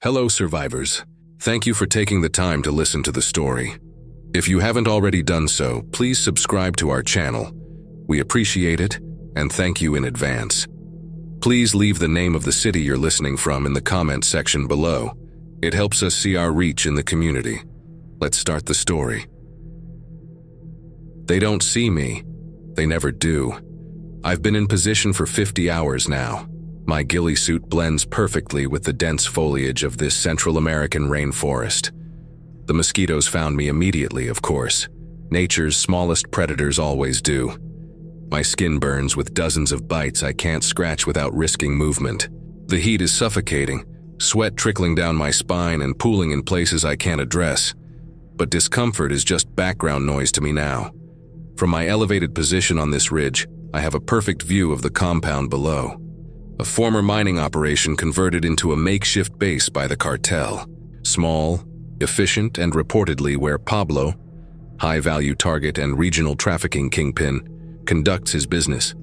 Hello, survivors. Thank you for taking the time to listen to the story. If you haven't already done so, please subscribe to our channel. We appreciate it, and thank you in advance. Please leave the name of the city you're listening from in the comment section below. It helps us see our reach in the community. Let's start the story. They don't see me. They never do. I've been in position for 50 hours now. My ghillie suit blends perfectly with the dense foliage of this Central American rainforest. The mosquitoes found me immediately, of course. Nature's smallest predators always do. My skin burns with dozens of bites I can't scratch without risking movement. The heat is suffocating, sweat trickling down my spine and pooling in places I can't address. But discomfort is just background noise to me now. From my elevated position on this ridge, I have a perfect view of the compound below. A former mining operation converted into a makeshift base by the cartel. Small, efficient, and reportedly where Pablo, high-value target and regional trafficking kingpin, conducts his business.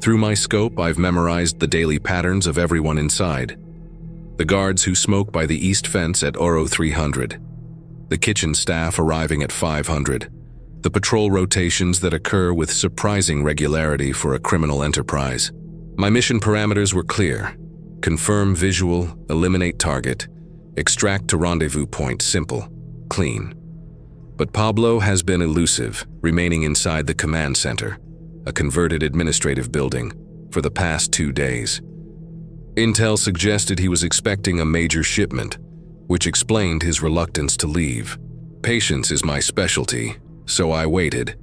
Through my scope, I've memorized the daily patterns of everyone inside. The guards who smoke by the east fence at Oro 300. The kitchen staff arriving at 500. The patrol rotations that occur with surprising regularity for a criminal enterprise. My mission parameters were clear. Confirm visual, eliminate target, extract to rendezvous point, simple, clean. But Pablo has been elusive, remaining inside the command center, a converted administrative building, for the past 2 days. Intel suggested he was expecting a major shipment, which explained his reluctance to leave. Patience is my specialty, so I waited.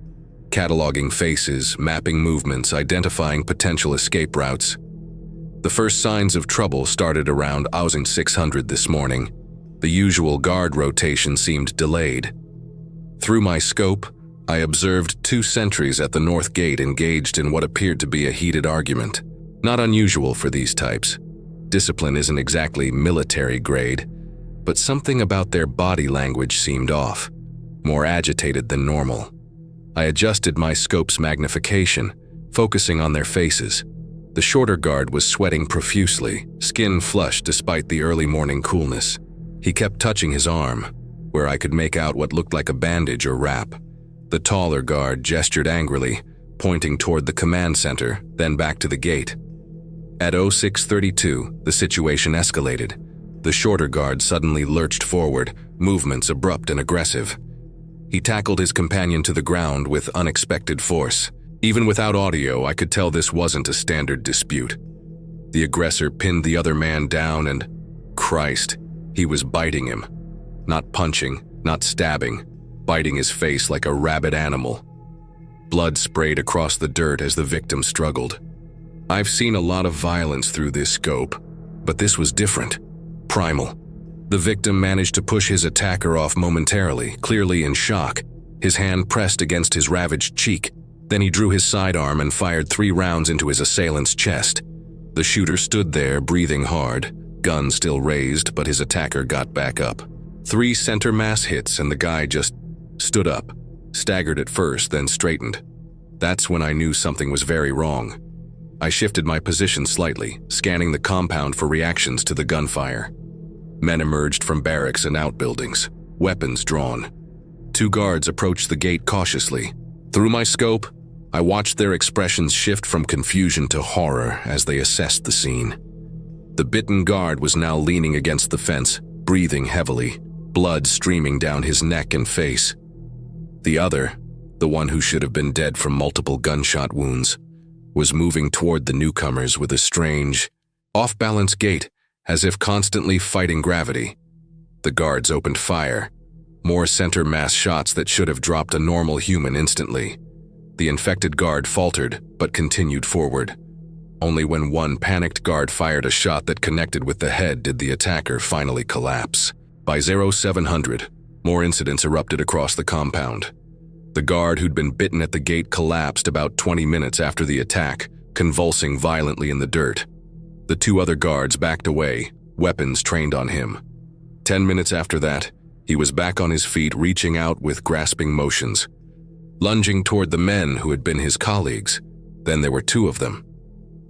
Cataloging faces, mapping movements, identifying potential escape routes. The first signs of trouble started around 600 this morning. The usual guard rotation seemed delayed. Through my scope, I observed 2 sentries at the north gate engaged in what appeared to be a heated argument. Not unusual for these types. Discipline isn't exactly military grade, but something about their body language seemed off, more agitated than normal. I adjusted my scope's magnification, focusing on their faces. The shorter guard was sweating profusely, skin flushed despite the early morning coolness. He kept touching his arm, where I could make out what looked like a bandage or wrap. The taller guard gestured angrily, pointing toward the command center, then back to the gate. At 0632, the situation escalated. The shorter guard suddenly lurched forward, movements abrupt and aggressive. He tackled his companion to the ground with unexpected force. Even without audio, I could tell this wasn't a standard dispute. The aggressor pinned the other man down and, Christ, he was biting him. Not punching, not stabbing, biting his face like a rabid animal. Blood sprayed across the dirt as the victim struggled. I've seen a lot of violence through this scope, but this was different, primal. The victim managed to push his attacker off momentarily, clearly in shock. His hand pressed against his ravaged cheek. Then he drew his sidearm and fired 3 rounds into his assailant's chest. The shooter stood there, breathing hard, gun still raised, but his attacker got back up. 3 center mass hits and the guy just stood up, staggered at first, then straightened. That's when I knew something was very wrong. I shifted my position slightly, scanning the compound for reactions to the gunfire. Men emerged from barracks and outbuildings, weapons drawn. 2 guards approached the gate cautiously. Through my scope, I watched their expressions shift from confusion to horror as they assessed the scene. The bitten guard was now leaning against the fence, breathing heavily, blood streaming down his neck and face. The other, the one who should have been dead from multiple gunshot wounds, was moving toward the newcomers with a strange, off-balance gait, as if constantly fighting gravity. The guards opened fire. More center mass shots that should have dropped a normal human instantly. The infected guard faltered, but continued forward. Only when one panicked guard fired a shot that connected with the head did the attacker finally collapse. By 0700, more incidents erupted across the compound. The guard who'd been bitten at the gate collapsed about 20 minutes after the attack, convulsing violently in the dirt. The 2 other guards backed away, weapons trained on him. 10 minutes after that, he was back on his feet, reaching out with grasping motions, lunging toward the men who had been his colleagues. Then there were 2 of them.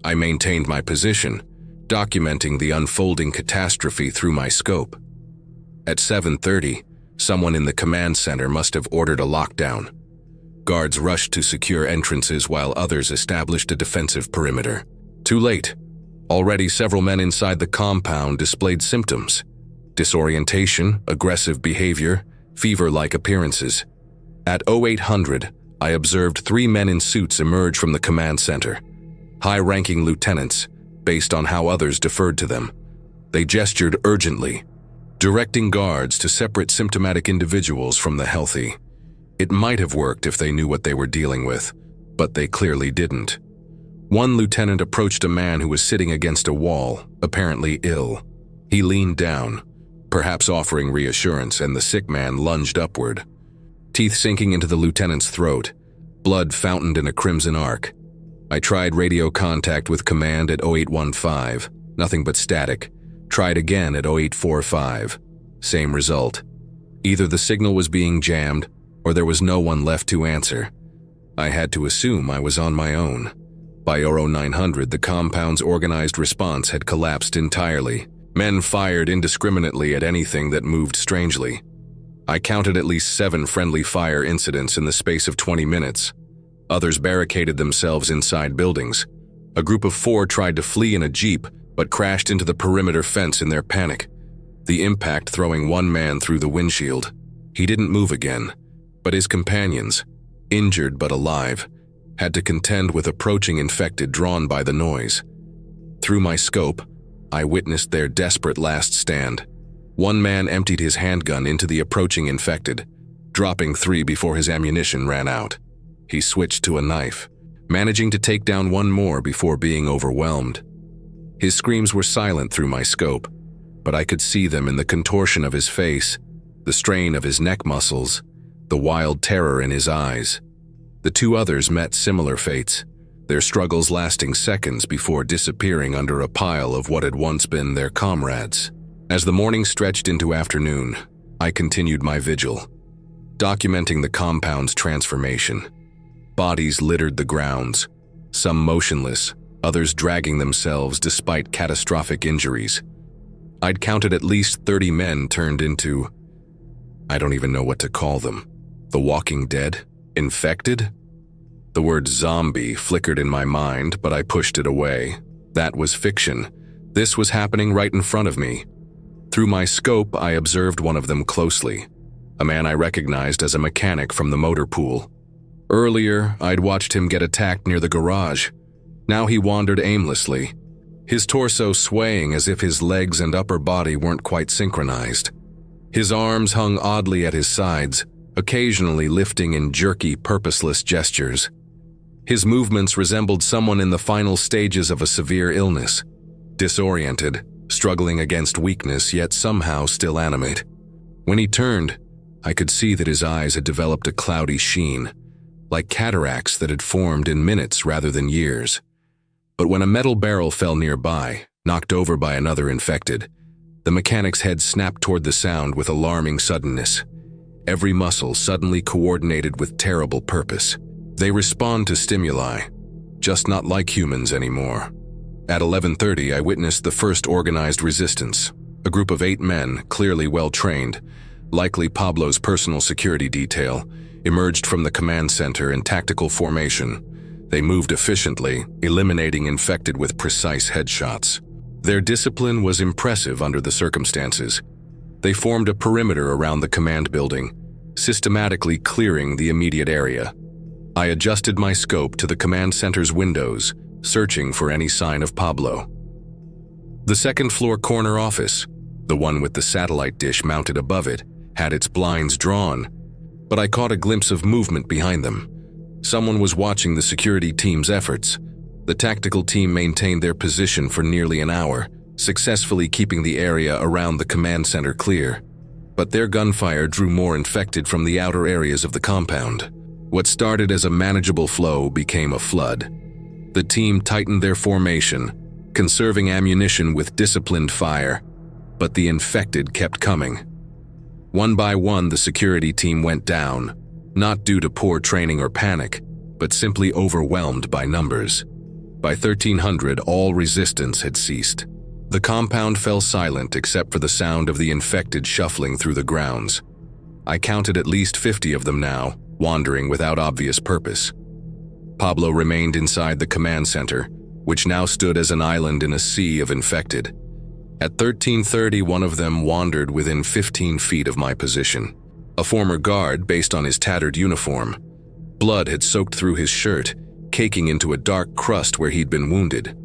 I maintained my position, documenting the unfolding catastrophe through my scope. At 7:30, someone in the command center must have ordered a lockdown. Guards rushed to secure entrances while others established a defensive perimeter. Too late. Already several men inside the compound displayed symptoms: disorientation, aggressive behavior, fever-like appearances. At 0800, I observed 3 men in suits emerge from the command center. High-ranking lieutenants, based on how others deferred to them. They gestured urgently, directing guards to separate symptomatic individuals from the healthy. It might have worked if they knew what they were dealing with, but they clearly didn't. One lieutenant approached a man who was sitting against a wall, apparently ill. He leaned down, perhaps offering reassurance, and the sick man lunged upward. Teeth sinking into the lieutenant's throat, blood fountained in a crimson arc. I tried radio contact with command at 0815, nothing but static. Tried again at 0845, same result. Either the signal was being jammed, or there was no one left to answer. I had to assume I was on my own. By 0900, the compound's organized response had collapsed entirely. Men fired indiscriminately at anything that moved strangely. I counted at least 7 friendly fire incidents in the space of 20 minutes. Others barricaded themselves inside buildings. A group of 4 tried to flee in a jeep, but crashed into the perimeter fence in their panic, the impact throwing one man through the windshield. He didn't move again, but his companions, injured but alive, had to contend with approaching infected drawn by the noise. Through my scope, I witnessed their desperate last stand. One man emptied his handgun into the approaching infected, dropping 3 before his ammunition ran out. He switched to a knife, managing to take down one more before being overwhelmed. His screams were silent through my scope, but I could see them in the contortion of his face, the strain of his neck muscles, the wild terror in his eyes. The 2 others met similar fates, their struggles lasting seconds before disappearing under a pile of what had once been their comrades. As the morning stretched into afternoon, I continued my vigil, documenting the compound's transformation. Bodies littered the grounds, some motionless, others dragging themselves despite catastrophic injuries. I'd counted at least 30 men turned into, I don't even know what to call them. The Walking Dead? Infected? The word zombie flickered in my mind, but I pushed it away. That was fiction. This was happening right in front of me. Through my scope, I observed one of them closely, a man I recognized as a mechanic from the motor pool. Earlier, I'd watched him get attacked near the garage. Now he wandered aimlessly, his torso swaying as if his legs and upper body weren't quite synchronized. His arms hung oddly at his sides, occasionally lifting in jerky, purposeless gestures. His movements resembled someone in the final stages of a severe illness, disoriented, struggling against weakness, yet somehow still animate. When he turned, I could see that his eyes had developed a cloudy sheen, like cataracts that had formed in minutes rather than years. But when a metal barrel fell nearby, knocked over by another infected, the mechanic's head snapped toward the sound with alarming suddenness. Every muscle suddenly coordinated with terrible purpose. They respond to stimuli, just not like humans anymore. At 11:30, I witnessed the first organized resistance. A group of 8 men, clearly well-trained, likely Pablo's personal security detail, emerged from the command center in tactical formation. They moved efficiently, eliminating infected with precise headshots. Their discipline was impressive under the circumstances. They formed a perimeter around the command building, systematically clearing the immediate area. I adjusted my scope to the command center's windows, searching for any sign of Pablo. The second-floor corner office, the one with the satellite dish mounted above it, had its blinds drawn, but I caught a glimpse of movement behind them. Someone was watching the security team's efforts. The tactical team maintained their position for nearly an hour, successfully keeping the area around the command center clear. But their gunfire drew more infected from the outer areas of the compound. What started as a manageable flow became a flood. The team tightened their formation, conserving ammunition with disciplined fire, but the infected kept coming. One by one, the security team went down, not due to poor training or panic, but simply overwhelmed by numbers. By 1300, all resistance had ceased. The compound fell silent except for the sound of the infected shuffling through the grounds. I counted at least 50 of them now, wandering without obvious purpose. Pablo remained inside the command center, which now stood as an island in a sea of infected. At 13:30, one of them wandered within 15 feet of my position. A former guard based on his tattered uniform. Blood had soaked through his shirt, caking into a dark crust where he'd been wounded.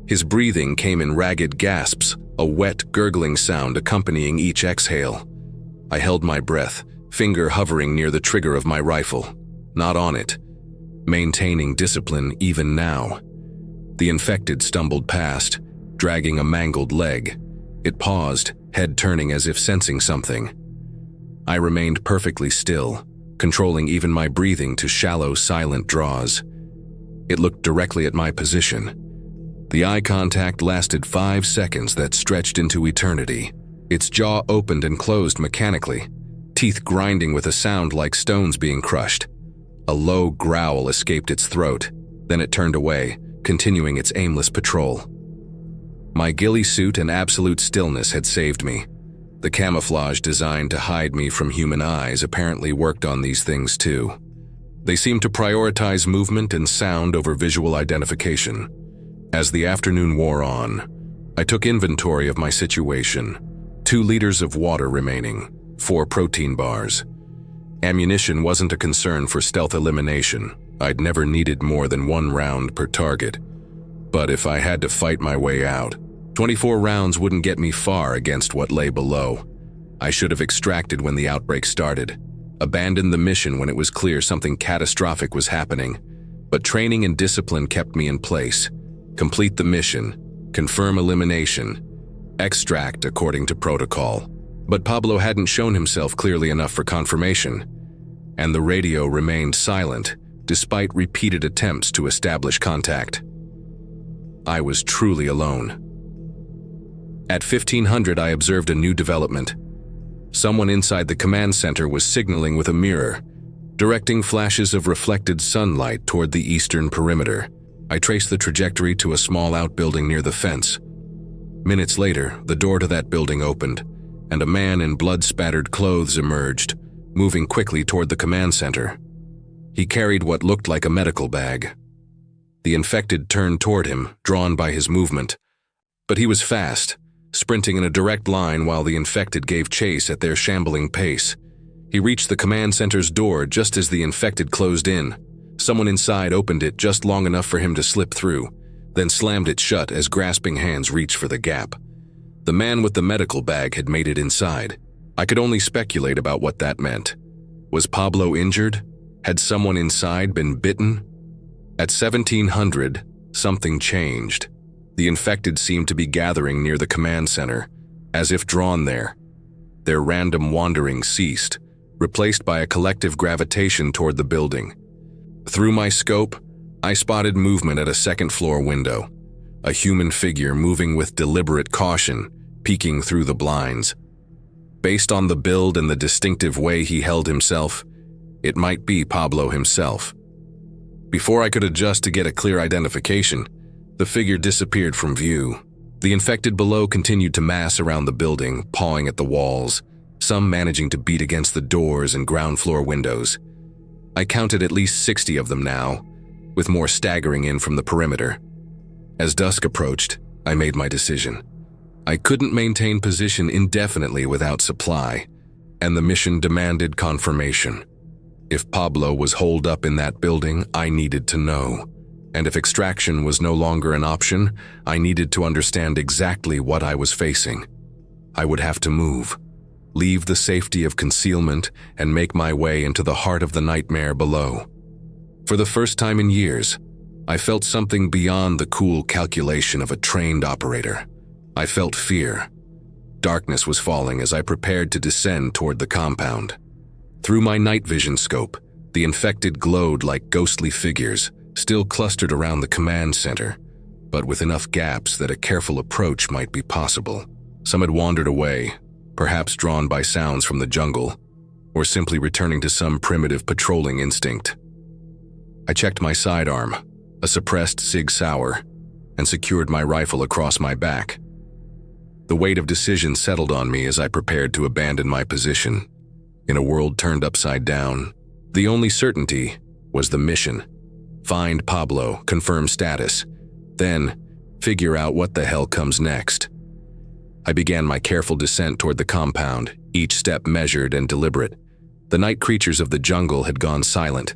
His breathing came in ragged gasps, a wet, gurgling sound accompanying each exhale. I held my breath, finger hovering near the trigger of my rifle, not on it, maintaining discipline even now. The infected stumbled past, dragging a mangled leg. It paused, head turning as if sensing something. I remained perfectly still, controlling even my breathing to shallow, silent draws. It looked directly at my position. The eye contact lasted 5 seconds that stretched into eternity. Its jaw opened and closed mechanically, teeth grinding with a sound like stones being crushed. A low growl escaped its throat, then it turned away, continuing its aimless patrol. My ghillie suit and absolute stillness had saved me. The camouflage designed to hide me from human eyes apparently worked on these things too. They seemed to prioritize movement and sound over visual identification. As the afternoon wore on, I took inventory of my situation. 2 liters of water remaining, 4 protein bars. Ammunition wasn't a concern for stealth elimination. I'd never needed more than 1 round per target. But if I had to fight my way out, 24 rounds wouldn't get me far against what lay below. I should have extracted when the outbreak started, abandoned the mission when it was clear something catastrophic was happening. But training and discipline kept me in place. Complete the mission, confirm elimination, extract according to protocol. But Pablo hadn't shown himself clearly enough for confirmation, and the radio remained silent despite repeated attempts to establish contact. I was truly alone. At 1500, I observed a new development. Someone inside the command center was signaling with a mirror, directing flashes of reflected sunlight toward the eastern perimeter. I traced the trajectory to a small outbuilding near the fence. Minutes later, the door to that building opened, and a man in blood-spattered clothes emerged, moving quickly toward the command center. He carried what looked like a medical bag. The infected turned toward him, drawn by his movement. But he was fast, sprinting in a direct line while the infected gave chase at their shambling pace. He reached the command center's door just as the infected closed in. Someone inside opened it just long enough for him to slip through, then slammed it shut as grasping hands reached for the gap. The man with the medical bag had made it inside. I could only speculate about what that meant. Was Pablo injured? Had someone inside been bitten? At 1700, something changed. The infected seemed to be gathering near the command center, as if drawn there. Their random wandering ceased, replaced by a collective gravitation toward the building. Through my scope, I spotted movement at a second-floor window, a human figure moving with deliberate caution, peeking through the blinds. Based on the build and the distinctive way he held himself, it might be Pablo himself. Before I could adjust to get a clear identification, the figure disappeared from view. The infected below continued to mass around the building, pawing at the walls, some managing to beat against the doors and ground-floor windows. I counted at least 60 of them now, with more staggering in from the perimeter. As dusk approached, I made my decision. I couldn't maintain position indefinitely without supply, and the mission demanded confirmation. If Pablo was holed up in that building, I needed to know. And if extraction was no longer an option, I needed to understand exactly what I was facing. I would have to move, leave the safety of concealment, and make my way into the heart of the nightmare below. For the first time in years, I felt something beyond the cool calculation of a trained operator. I felt fear. Darkness was falling as I prepared to descend toward the compound. Through my night vision scope, the infected glowed like ghostly figures, still clustered around the command center, but with enough gaps that a careful approach might be possible. Some had wandered away, perhaps drawn by sounds from the jungle, or simply returning to some primitive patrolling instinct. I checked my sidearm, a suppressed Sig Sauer, and secured my rifle across my back. The weight of decision settled on me as I prepared to abandon my position. In a world turned upside down, the only certainty was the mission. Find Pablo, confirm status, then figure out what the hell comes next. I began my careful descent toward the compound, each step measured and deliberate. The night creatures of the jungle had gone silent,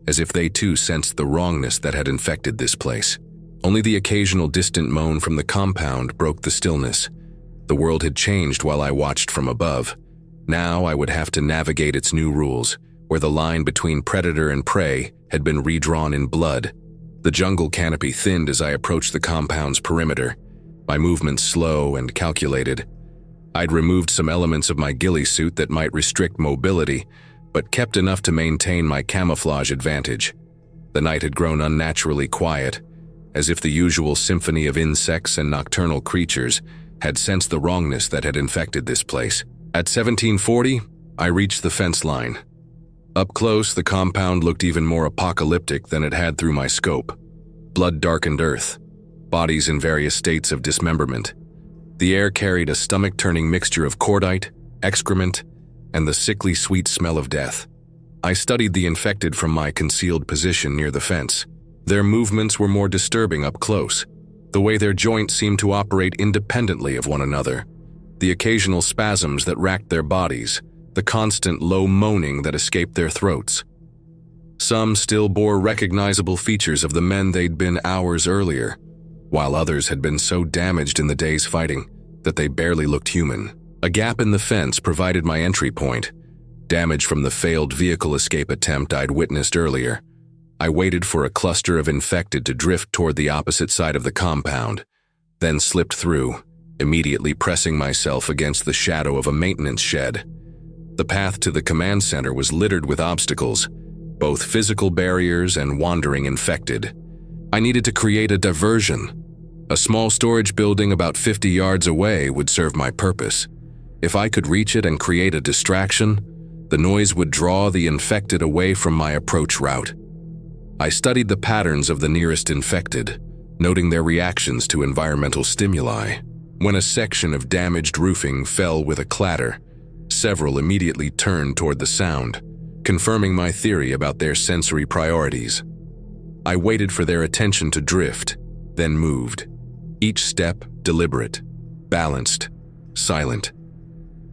as if they too sensed the wrongness that had infected this place. Only the occasional distant moan from the compound broke the stillness. The world had changed while I watched from above. Now I would have to navigate its new rules, where the line between predator and prey had been redrawn in blood. The jungle canopy thinned as I approached the compound's perimeter, my movements slow and calculated. I'd removed some elements of my ghillie suit that might restrict mobility, but kept enough to maintain my camouflage advantage. The night had grown unnaturally quiet, as if the usual symphony of insects and nocturnal creatures had sensed the wrongness that had infected this place. At 1740, I reached the fence line. Up close, the compound looked even more apocalyptic than it had through my scope. Blood-darkened earth, bodies in various states of dismemberment. The air carried a stomach-turning mixture of cordite, excrement, and the sickly sweet smell of death. I studied the infected from my concealed position near the fence. Their movements were more disturbing up close, the way their joints seemed to operate independently of one another. The occasional spasms that racked their bodies, the constant low moaning that escaped their throats. Some still bore recognizable features of the men they'd been hours earlier, while others had been so damaged in the day's fighting that they barely looked human. A gap in the fence provided my entry point, damage from the failed vehicle escape attempt I'd witnessed earlier. I waited for a cluster of infected to drift toward the opposite side of the compound, then slipped through, immediately pressing myself against the shadow of a maintenance shed. The path to the command center was littered with obstacles, both physical barriers and wandering infected. I needed to create a diversion. A small storage building about 50 yards away would serve my purpose. If I could reach it and create a distraction, the noise would draw the infected away from my approach route. I studied the patterns of the nearest infected, noting their reactions to environmental stimuli. When a section of damaged roofing fell with a clatter, several immediately turned toward the sound, confirming my theory about their sensory priorities. I waited for their attention to drift, then moved. Each step deliberate, balanced, silent.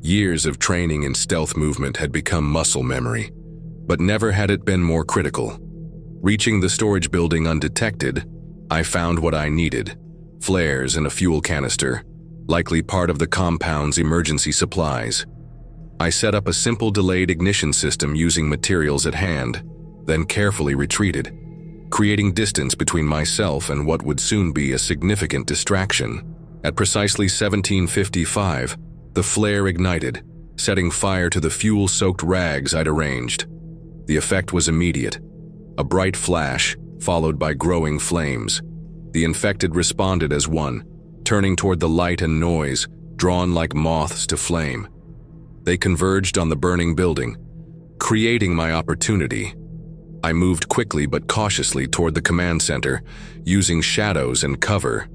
Years of training in stealth movement had become muscle memory, but never had it been more critical. Reaching the storage building undetected, I found what I needed: flares and a fuel canister, likely part of the compound's emergency supplies. I set up a simple delayed ignition system using materials at hand, then carefully retreated, creating distance between myself and what would soon be a significant distraction. At precisely 17:55, the flare ignited, setting fire to the fuel-soaked rags I'd arranged. The effect was immediate. A bright flash, followed by growing flames. The infected responded as one, turning toward the light and noise, drawn like moths to flame. They converged on the burning building, creating my opportunity. I moved quickly but cautiously toward the command center, using shadows and cover.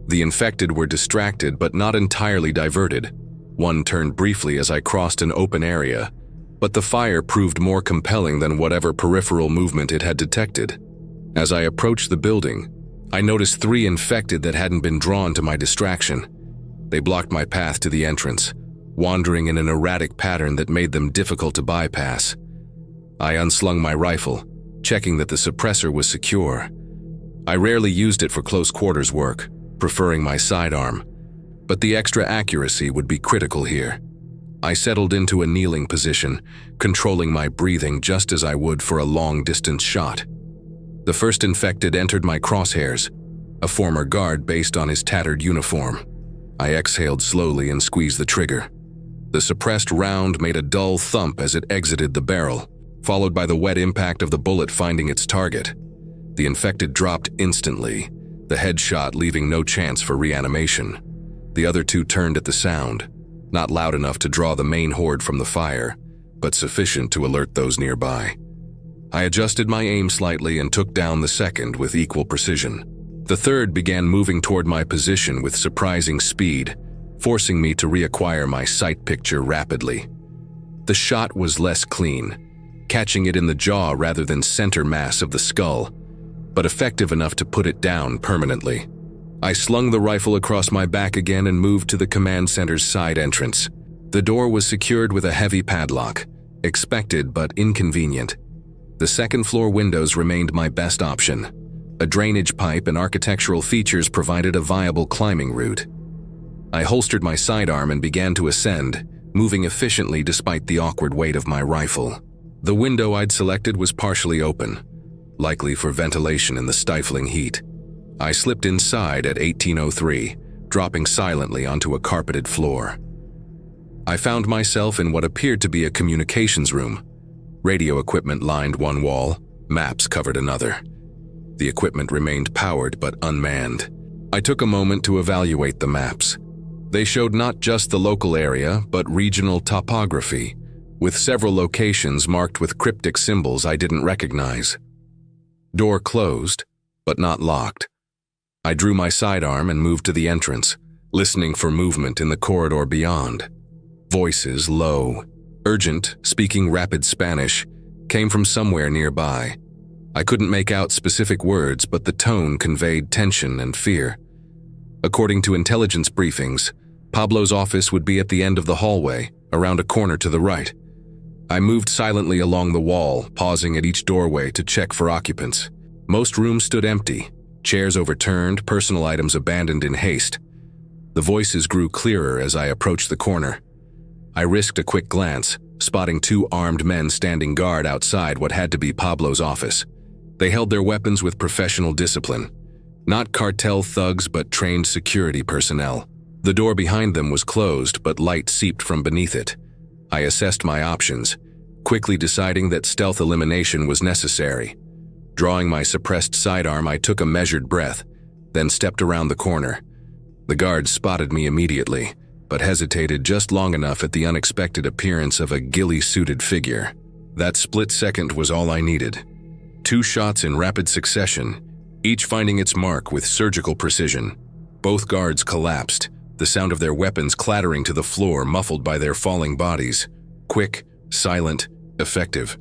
The infected were distracted but not entirely diverted. One turned briefly as I crossed an open area, but the fire proved more compelling than whatever peripheral movement it had detected. As I approached the building, I noticed 3 infected that hadn't been drawn to my distraction. They blocked my path to the entrance, wandering in an erratic pattern that made them difficult to bypass. I unslung my rifle, checking that the suppressor was secure. I rarely used it for close quarters work, preferring my sidearm, but the extra accuracy would be critical here. I settled into a kneeling position, controlling my breathing just as I would for a long-distance shot. The first infected entered my crosshairs, a former guard based on his tattered uniform. I exhaled slowly and squeezed the trigger. The suppressed round made a dull thump as it exited the barrel, followed by the wet impact of the bullet finding its target. The infected dropped instantly, the headshot leaving no chance for reanimation. The other 2 turned at the sound, not loud enough to draw the main horde from the fire, but sufficient to alert those nearby. I adjusted my aim slightly and took down the second with equal precision. The third began moving toward my position with surprising speed, forcing me to reacquire my sight picture rapidly. The shot was less clean, catching it in the jaw rather than center mass of the skull, but effective enough to put it down permanently. I slung the rifle across my back again and moved to the command center's side entrance. The door was secured with a heavy padlock, expected but inconvenient. The second-floor windows remained my best option. A drainage pipe and architectural features provided a viable climbing route. I holstered my sidearm and began to ascend, moving efficiently despite the awkward weight of my rifle. The window I'd selected was partially open, likely for ventilation in the stifling heat. I slipped inside at 1803, dropping silently onto a carpeted floor. I found myself in what appeared to be a communications room. Radio equipment lined one wall, maps covered another. The equipment remained powered but unmanned. I took a moment to evaluate the maps. They showed not just the local area, but regional topography, with several locations marked with cryptic symbols I didn't recognize. Door closed, but not locked. I drew my sidearm and moved to the entrance, listening for movement in the corridor beyond. Voices, low, urgent, speaking rapid Spanish, came from somewhere nearby. I couldn't make out specific words, but the tone conveyed tension and fear. According to intelligence briefings, Pablo's office would be at the end of the hallway, around a corner to the right. I moved silently along the wall, pausing at each doorway to check for occupants. Most rooms stood empty, chairs overturned, personal items abandoned in haste. The voices grew clearer as I approached the corner. I risked a quick glance, spotting two armed men standing guard outside what had to be Pablo's office. They held their weapons with professional discipline. Not cartel thugs, but trained security personnel. The door behind them was closed, but light seeped from beneath it. I assessed my options, quickly deciding that stealth elimination was necessary. Drawing my suppressed sidearm, I took a measured breath, then stepped around the corner. The guards spotted me immediately, but hesitated just long enough at the unexpected appearance of a ghillie-suited figure. That split second was all I needed. 2 shots in rapid succession, each finding its mark with surgical precision. Both guards collapsed, the sound of their weapons clattering to the floor muffled by their falling bodies. Quick, silent, effective.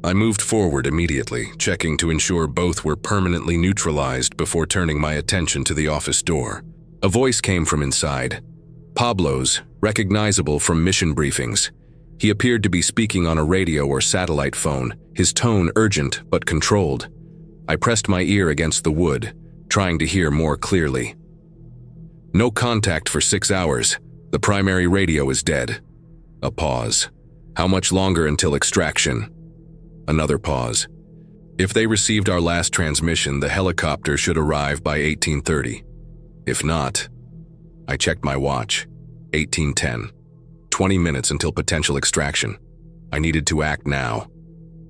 I moved forward immediately, checking to ensure both were permanently neutralized before turning my attention to the office door. A voice came from inside. Pablo's, recognizable from mission briefings. He appeared to be speaking on a radio or satellite phone, his tone urgent but controlled. I pressed my ear against the wood, trying to hear more clearly. No contact for 6 hours. The primary radio is dead. A pause. How much longer until extraction? Another pause. If they received our last transmission, the helicopter should arrive by 1830. If not, I checked my watch. 1810. 20 minutes until potential extraction. I needed to act now.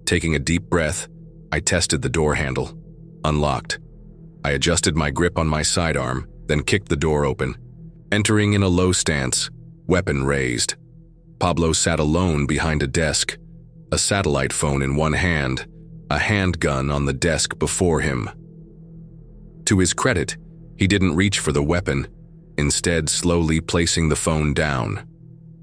Taking a deep breath, I tested the door handle. Unlocked. I adjusted my grip on my sidearm, then kicked the door open. Entering in a low stance, weapon raised. Pablo sat alone behind a desk, a satellite phone in one hand, a handgun on the desk before him. To his credit, he didn't reach for the weapon, instead slowly placing the phone down.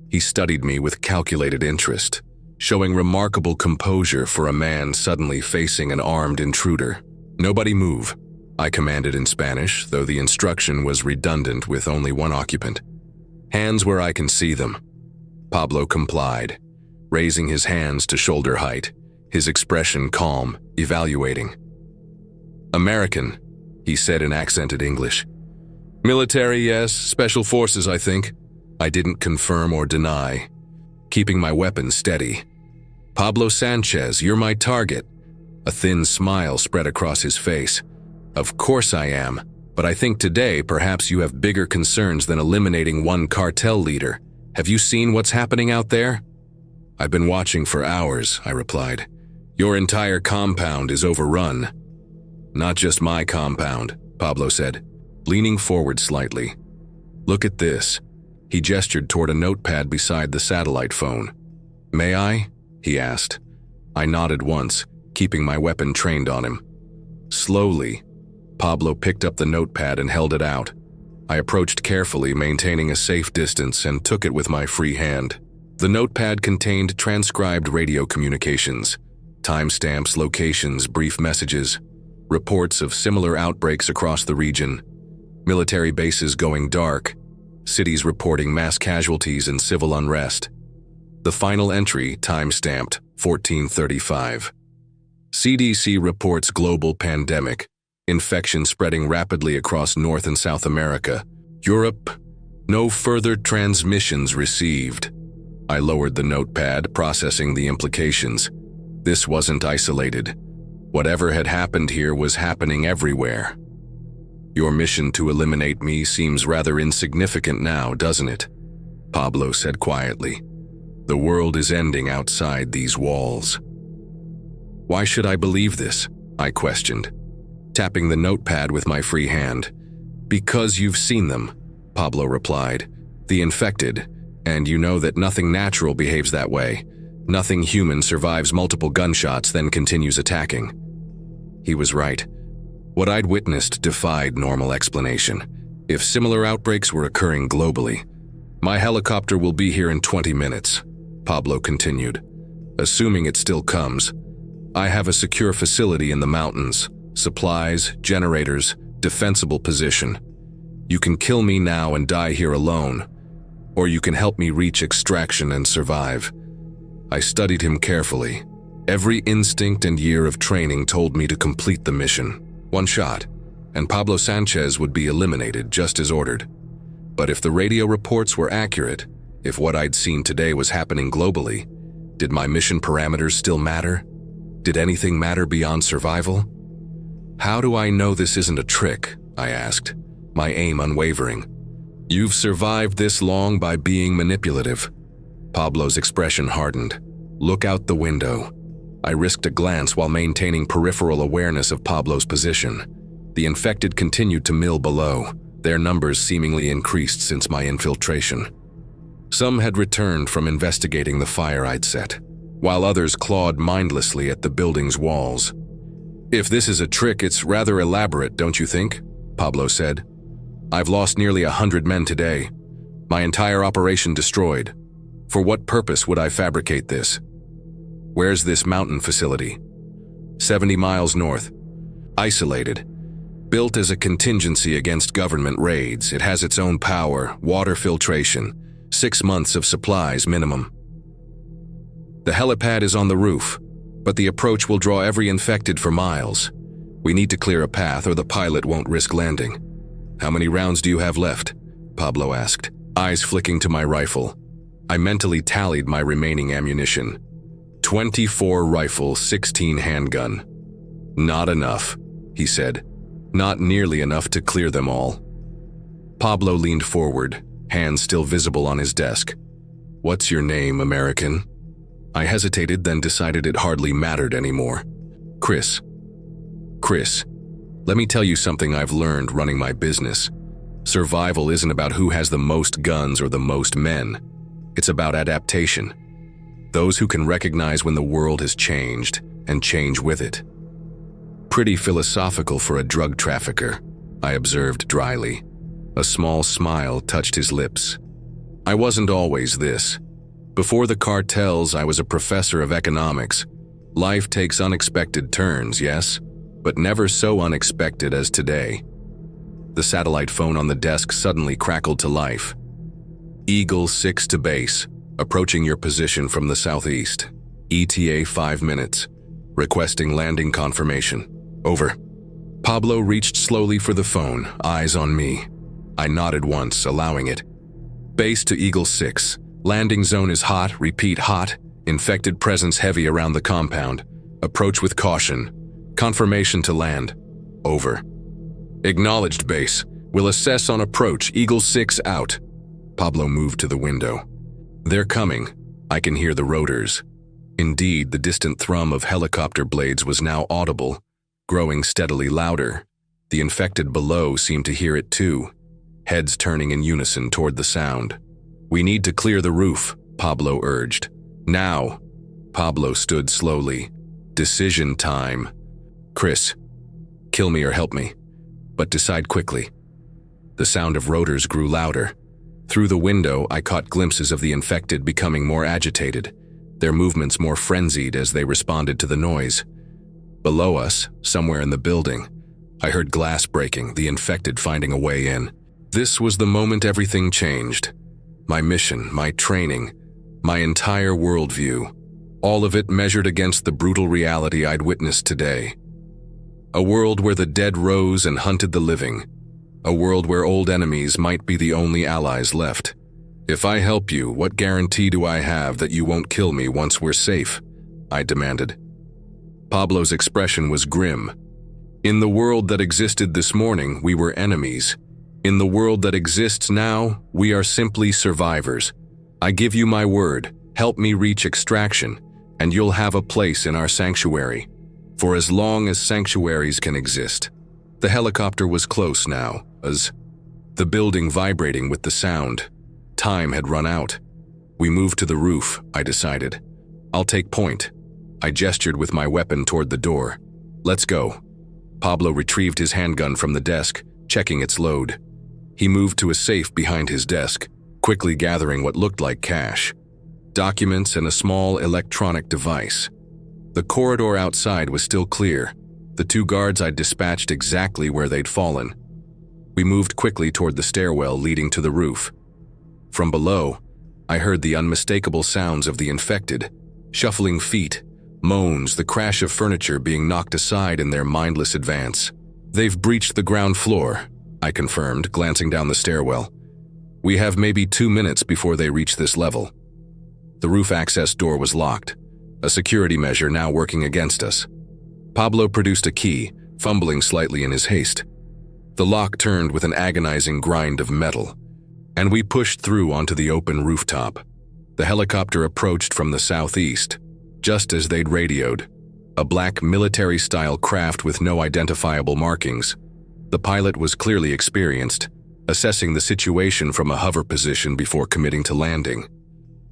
He studied me with calculated interest, showing remarkable composure for a man suddenly facing an armed intruder. "Nobody move," I commanded in Spanish, though the instruction was redundant with only one occupant. "Hands where I can see them." Pablo complied, raising his hands to shoulder height, his expression calm, evaluating. "American," he said in accented English. "Military, yes. Special forces, I think." I didn't confirm or deny, keeping my weapon steady. "Pablo Sanchez, you're my target." A thin smile spread across his face. "Of course I am, but I think today perhaps you have bigger concerns than eliminating one cartel leader. Have you seen what's happening out there?" "I've been watching for hours," I replied. "Your entire compound is overrun." "Not just my compound," Pablo said, leaning forward slightly. "Look at this." He gestured toward a notepad beside the satellite phone. "May I?" he asked. I nodded once, keeping my weapon trained on him. Slowly, Pablo picked up the notepad and held it out. I approached carefully, maintaining a safe distance, and took it with my free hand. The notepad contained transcribed radio communications, timestamps, locations, brief messages, reports of similar outbreaks across the region, military bases going dark, cities reporting mass casualties and civil unrest. The final entry, time-stamped 1435. CDC reports global pandemic, infection spreading rapidly across North and South America. Europe, no further transmissions received. I lowered the notepad, processing the implications. This wasn't isolated. Whatever had happened here was happening everywhere. Your mission to eliminate me seems rather insignificant now, doesn't it? Pablo said quietly. The world is ending outside these walls. Why should I believe this? I questioned, tapping the notepad with my free hand. Because you've seen them, Pablo replied. The infected, and you know that nothing natural behaves that way. Nothing human survives multiple gunshots, then continues attacking. He was right. What I'd witnessed defied normal explanation. If similar outbreaks were occurring globally, my helicopter will be here in 20 minutes, Pablo continued. Assuming it still comes, I have a secure facility in the mountains, supplies, generators, defensible position. You can kill me now and die here alone, or you can help me reach extraction and survive. I studied him carefully. Every instinct and year of training told me to complete the mission. One shot, and Pablo Sanchez would be eliminated just as ordered. But if the radio reports were accurate, if what I'd seen today was happening globally, did my mission parameters still matter? Did anything matter beyond survival? How do I know this isn't a trick? I asked, my aim unwavering. You've survived this long by being manipulative. Pablo's expression hardened. Look out the window. I risked a glance while maintaining peripheral awareness of Pablo's position. The infected continued to mill below, their numbers seemingly increased since my infiltration. Some had returned from investigating the fire I'd set, while others clawed mindlessly at the building's walls. If this is a trick, it's rather elaborate, don't you think? Pablo said. I've lost nearly 100 men today. My entire operation destroyed. For what purpose would I fabricate this? Where's this mountain facility? 70 miles north. Isolated. Built as a contingency against government raids, it has its own power, water filtration, 6 months of supplies minimum. The helipad is on the roof, but the approach will draw every infected for miles. We need to clear a path or the pilot won't risk landing. How many rounds do you have left? Pablo asked, eyes flicking to my rifle. I mentally tallied my remaining ammunition. 24 rifle, 16 handgun. Not enough, he said. Not nearly enough to clear them all. Pablo leaned forward, hands still visible on his desk. What's your name, American? I hesitated, then decided it hardly mattered anymore. Chris. Chris, let me tell you something I've learned running my business. Survival isn't about who has the most guns or the most men. It's about adaptation. Those who can recognize when the world has changed and change with it. Pretty philosophical for a drug trafficker, I observed dryly. A small smile touched his lips. I wasn't always this. Before the cartels, I was a professor of economics. Life takes unexpected turns, yes, but never so unexpected as today. The satellite phone on the desk suddenly crackled to life. Eagle 6 to base, approaching your position from the southeast. ETA 5 minutes. Requesting landing confirmation. Over. Pablo reached slowly for the phone, eyes on me. I nodded once, allowing it. Base to Eagle 6. Landing zone is hot, repeat hot. Infected presence heavy around the compound. Approach with caution. Confirmation to land. Over. Acknowledged, base. Will assess on approach. Eagle 6 out. Pablo moved to the window. They're coming. I can hear the rotors. Indeed, the distant thrum of helicopter blades was now audible, growing steadily louder. The infected below seemed to hear it too, heads turning in unison toward the sound. We need to clear the roof, Pablo urged. Now. Pablo stood slowly. Decision time. Chris, kill me or help me, but decide quickly. The sound of rotors grew louder. Through the window, I caught glimpses of the infected becoming more agitated, their movements more frenzied as they responded to the noise. Below us, somewhere in the building, I heard glass breaking, the infected finding a way in. This was the moment everything changed. My mission, my training, my entire worldview, all of it measured against the brutal reality I'd witnessed today. A world where the dead rose and hunted the living. A world where old enemies might be the only allies left. If I help you, what guarantee do I have that you won't kill me once we're safe? I demanded. Pablo's expression was grim. In the world that existed this morning, we were enemies. In the world that exists now, we are simply survivors. I give you my word, help me reach extraction, and you'll have a place in our sanctuary. For as long as sanctuaries can exist. The helicopter was close now, the building vibrating with the sound. Time had run out. We moved to the roof, I decided. I'll take point. I gestured with my weapon toward the door. Let's go. Pablo retrieved his handgun from the desk, checking its load. He moved to a safe behind his desk, quickly gathering what looked like cash, documents, and a small electronic device. The corridor outside was still clear, the 2 guards I'd dispatched exactly where they'd fallen. We moved quickly toward the stairwell leading to the roof. From below, I heard the unmistakable sounds of the infected, shuffling feet, moans, the crash of furniture being knocked aside in their mindless advance. They've breached the ground floor, I confirmed, glancing down the stairwell. We have maybe 2 minutes before they reach this level. The roof access door was locked, a security measure now working against us. Pablo produced a key, fumbling slightly in his haste. The lock turned with an agonizing grind of metal, and we pushed through onto the open rooftop. The helicopter approached from the southeast, just as they'd radioed, a black military-style craft with no identifiable markings. The pilot was clearly experienced, assessing the situation from a hover position before committing to landing.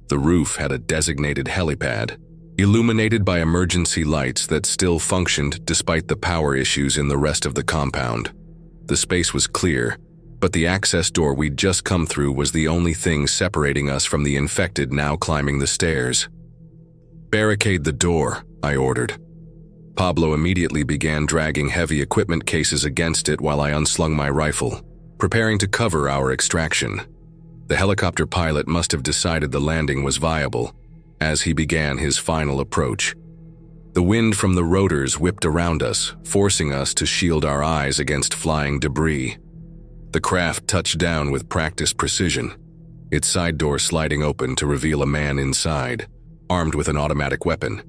The roof had a designated helipad, illuminated by emergency lights that still functioned despite the power issues in the rest of the compound. The space was clear, but the access door we'd just come through was the only thing separating us from the infected now climbing the stairs. "Barricade the door," I ordered. Pablo immediately began dragging heavy equipment cases against it while I unslung my rifle, preparing to cover our extraction. The helicopter pilot must have decided the landing was viable, as he began his final approach. The wind from the rotors whipped around us, forcing us to shield our eyes against flying debris. The craft touched down with practiced precision, its side door sliding open to reveal a man inside, armed with an automatic weapon.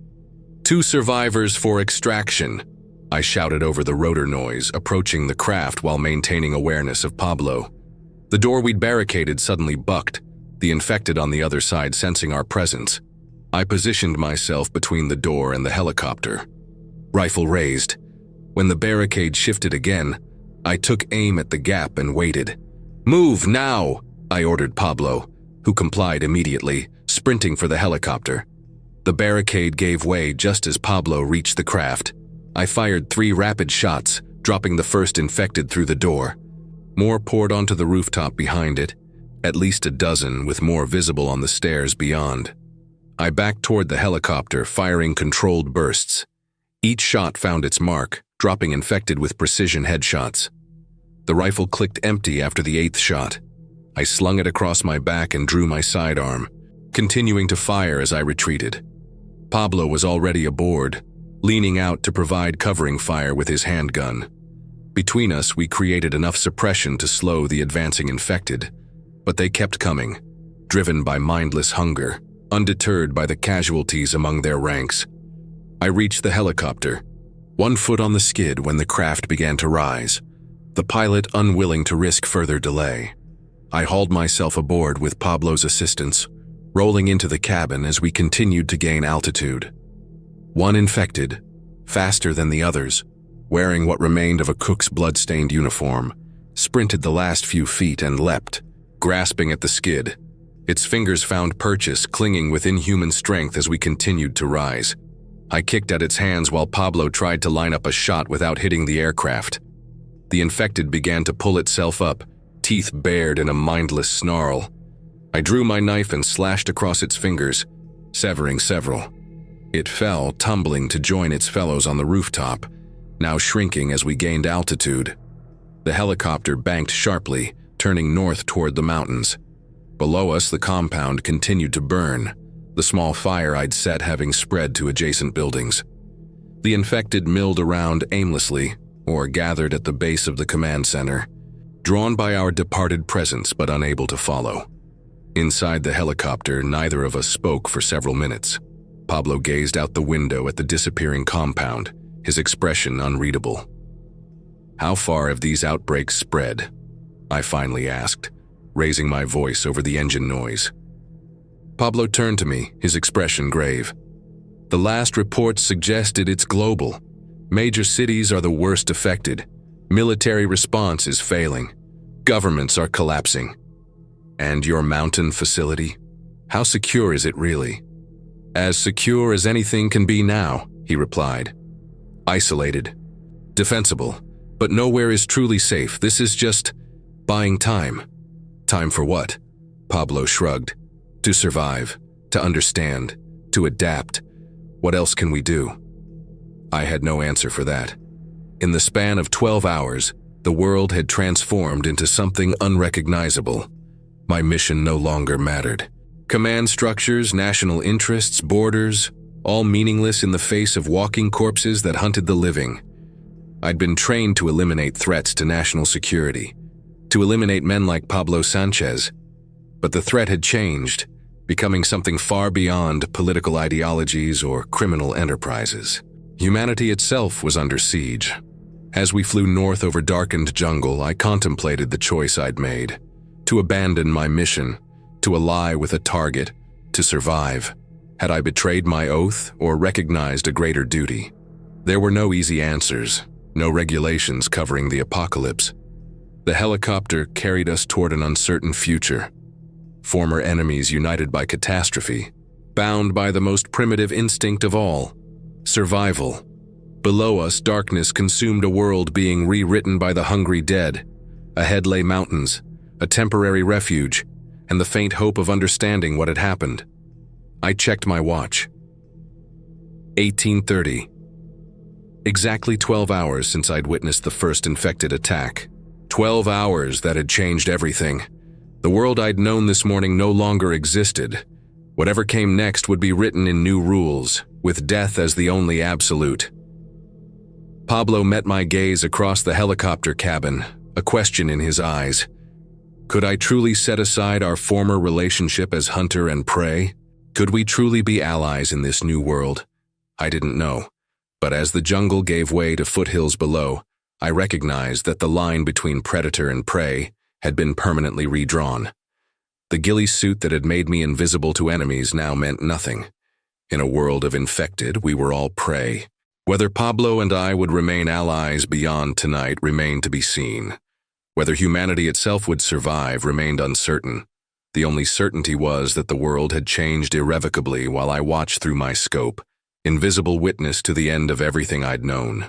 "2 survivors for extraction," I shouted over the rotor noise, approaching the craft while maintaining awareness of Pablo. The door we'd barricaded suddenly bucked, the infected on the other side sensing our presence. I positioned myself between the door and the helicopter, rifle raised. When the barricade shifted again, I took aim at the gap and waited. "Move now!" I ordered Pablo, who complied immediately, sprinting for the helicopter. The barricade gave way just as Pablo reached the craft. I fired 3 rapid shots, dropping the first infected through the door. More poured onto the rooftop behind it, at least a dozen, with more visible on the stairs beyond. I backed toward the helicopter, firing controlled bursts. Each shot found its mark, dropping infected with precision headshots. The rifle clicked empty after the 8th shot. I slung it across my back and drew my sidearm, continuing to fire as I retreated. Pablo was already aboard, leaning out to provide covering fire with his handgun. Between us, we created enough suppression to slow the advancing infected, but they kept coming, driven by mindless hunger, undeterred by the casualties among their ranks. I reached the helicopter, 1 foot on the skid when the craft began to rise, the pilot unwilling to risk further delay. I hauled myself aboard with Pablo's assistance, rolling into the cabin as we continued to gain altitude. 1 infected, faster than the others, wearing what remained of a cook's blood-stained uniform, sprinted the last few feet and leapt, grasping at the skid. Its fingers found purchase, clinging with inhuman strength as we continued to rise. I kicked at its hands while Pablo tried to line up a shot without hitting the aircraft. The infected began to pull itself up, teeth bared in a mindless snarl. I drew my knife and slashed across its fingers, severing several. It fell, tumbling to join its fellows on the rooftop, now shrinking as we gained altitude. The helicopter banked sharply, turning north toward the mountains. Below us, the compound continued to burn, the small fire I'd set having spread to adjacent buildings. The infected milled around aimlessly, or gathered at the base of the command center, drawn by our departed presence but unable to follow. Inside the helicopter, neither of us spoke for several minutes. Pablo gazed out the window at the disappearing compound, his expression unreadable. "How far have these outbreaks spread?" I finally asked, raising my voice over the engine noise. Pablo turned to me, his expression grave. "The last reports suggested it's global. Major cities are the worst affected. Military response is failing. Governments are collapsing. And your mountain facility? How secure is it really?" "As secure as anything can be now," he replied. "Isolated. Defensible. But nowhere is truly safe. This is just buying time." "Time for what?" Pablo shrugged. "To survive. To understand. To adapt. What else can we do?" I had no answer for that. In the span of 12 hours, the world had transformed into something unrecognizable. My mission no longer mattered. Command structures, national interests, borders, all meaningless in the face of walking corpses that hunted the living. I'd been trained to eliminate threats to national security, to eliminate men like Pablo Sanchez. But the threat had changed, becoming something far beyond political ideologies or criminal enterprises. Humanity itself was under siege. As we flew north over darkened jungle, I contemplated the choice I'd made: to abandon my mission, to ally with a target, to survive. Had I betrayed my oath or recognized a greater duty? There were no easy answers, no regulations covering the apocalypse. The helicopter carried us toward an uncertain future. Former enemies united by catastrophe, bound by the most primitive instinct of all: survival. Below us, darkness consumed a world being rewritten by the hungry dead. Ahead lay mountains, a temporary refuge, and the faint hope of understanding what had happened. I checked my watch. 18:30. Exactly 12 hours since I'd witnessed the first infected attack. 12 hours that had changed everything. The world I'd known this morning no longer existed. Whatever came next would be written in new rules, with death as the only absolute. Pablo met my gaze across the helicopter cabin, a question in his eyes. Could I truly set aside our former relationship as hunter and prey? Could we truly be allies in this new world? I didn't know. But as the jungle gave way to foothills below, I recognized that the line between predator and prey had been permanently redrawn. The ghillie suit that had made me invisible to enemies now meant nothing. In a world of infected, we were all prey. Whether Pablo and I would remain allies beyond tonight remained to be seen. Whether humanity itself would survive remained uncertain. The only certainty was that the world had changed irrevocably while I watched through my scope, invisible witness to the end of everything I'd known.